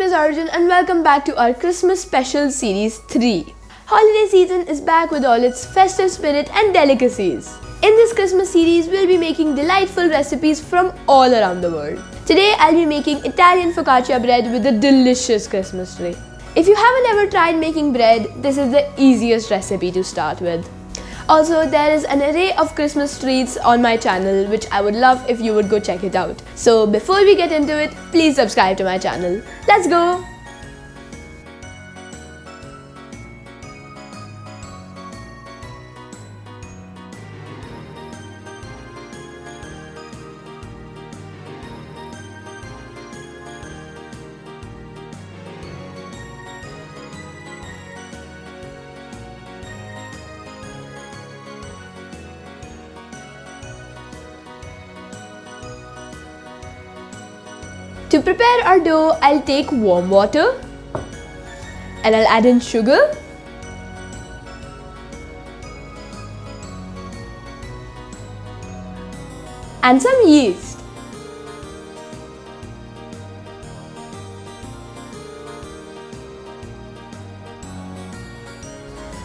is Arjun and welcome back to our Christmas special series 3. Holiday season is back with all its festive spirit and delicacies. In this Christmas series, we'll be making delightful recipes from all around the world. Today, I'll be making Italian focaccia bread with a delicious Christmas tree. If you haven't ever tried making bread, this is the easiest recipe to start with. Also, there is an array of Christmas treats on my channel which I would love if you would go check it out. So before we get into it, please subscribe to my channel. Let's go! To prepare our dough, I'll take warm water and I'll add in sugar and some yeast.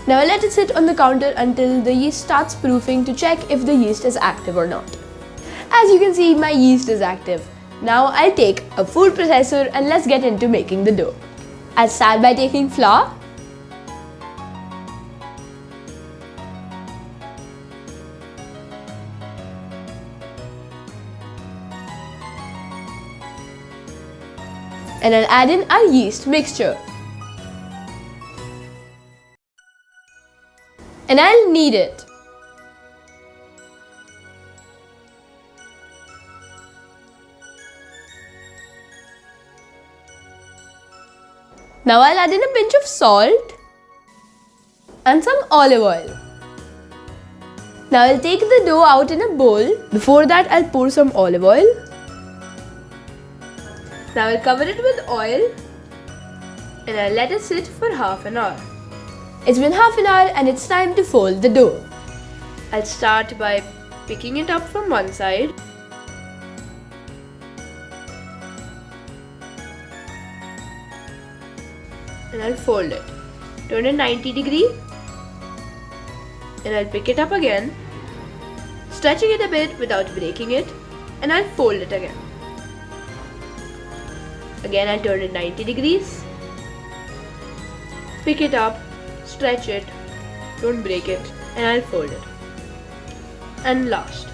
Now I'll let it sit on the counter until the yeast starts proofing to check if the yeast is active or not. As you can see, my yeast is active. Now I'll take a food processor and let's get into making the dough. I'll start by taking flour, and I'll add in our yeast mixture. And I'll knead it. Now I'll add in a pinch of salt and some olive oil. Now I'll take the dough out in a bowl. Before that, I'll pour some olive oil. Now I'll cover it with oil and I'll let it sit for half an hour. It's been half an hour and it's time to fold the dough. I'll start by picking it up from one side. And I'll fold it. Turn it 90 degrees. And I'll pick it up again, stretching it a bit without breaking it, and I'll fold it again. Again, I'll turn it 90 degrees. Pick it up, stretch it, don't break it, and I'll fold it. And last.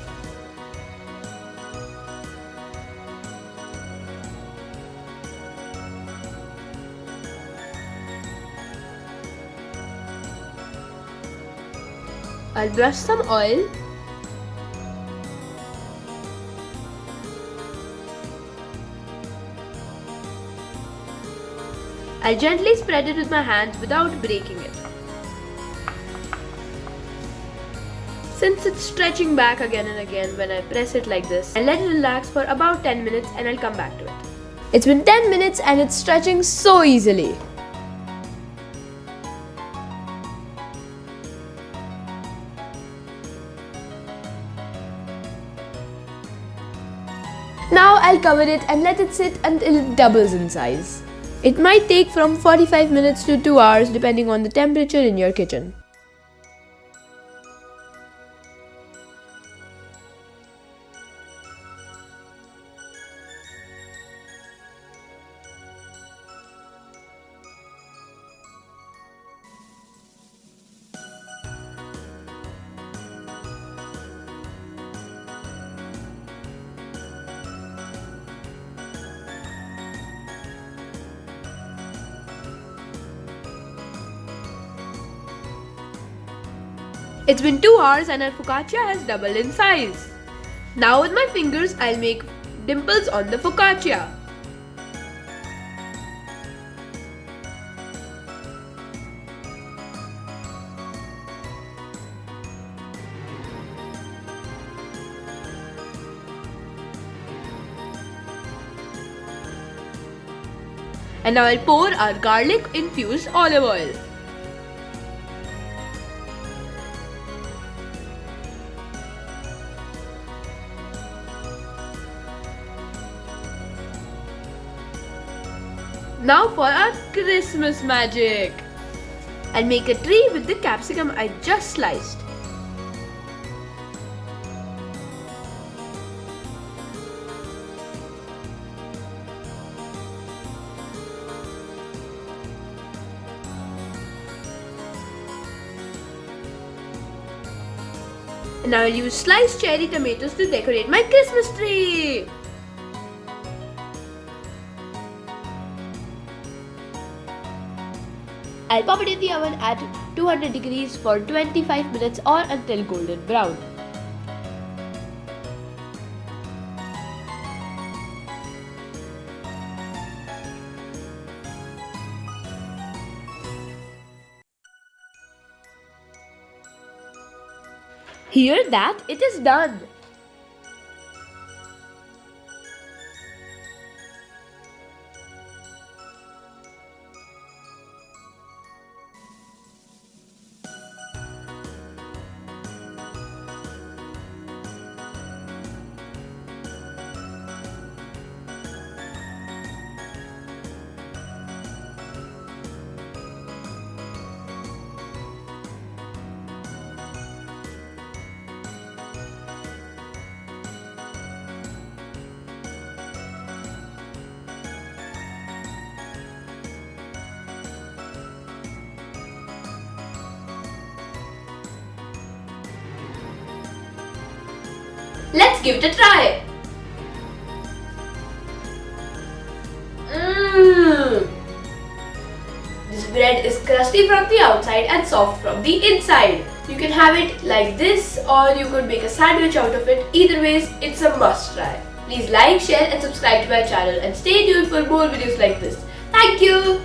I'll brush some oil I'll gently spread it with my hands without breaking it. Since it's stretching back again and again when I press it like this, I'll let it relax for about 10 minutes and I'll come back to it. It's been 10 minutes and it's stretching so easily. Now I'll cover it and let it sit until it doubles in size. It might take from 45 minutes to 2 hours depending on the temperature in your kitchen. It's been 2 hours and our focaccia has doubled in size. Now with my fingers, I'll make dimples on the focaccia. And now I'll pour our garlic infused olive oil. Now for our Christmas magic. I'll make a tree with the capsicum I just sliced. And now I'll use sliced cherry tomatoes to decorate my Christmas tree. I'll pop it in the oven at 200 degrees for 25 minutes or until golden brown. Hear that? It is done. Let's give it a try. This bread is crusty from the outside and soft from the inside. You can have it like this or you could make a sandwich out of it. Either ways, it's a must try. Please like, share and subscribe to my channel and stay tuned for more videos like this. Thank you.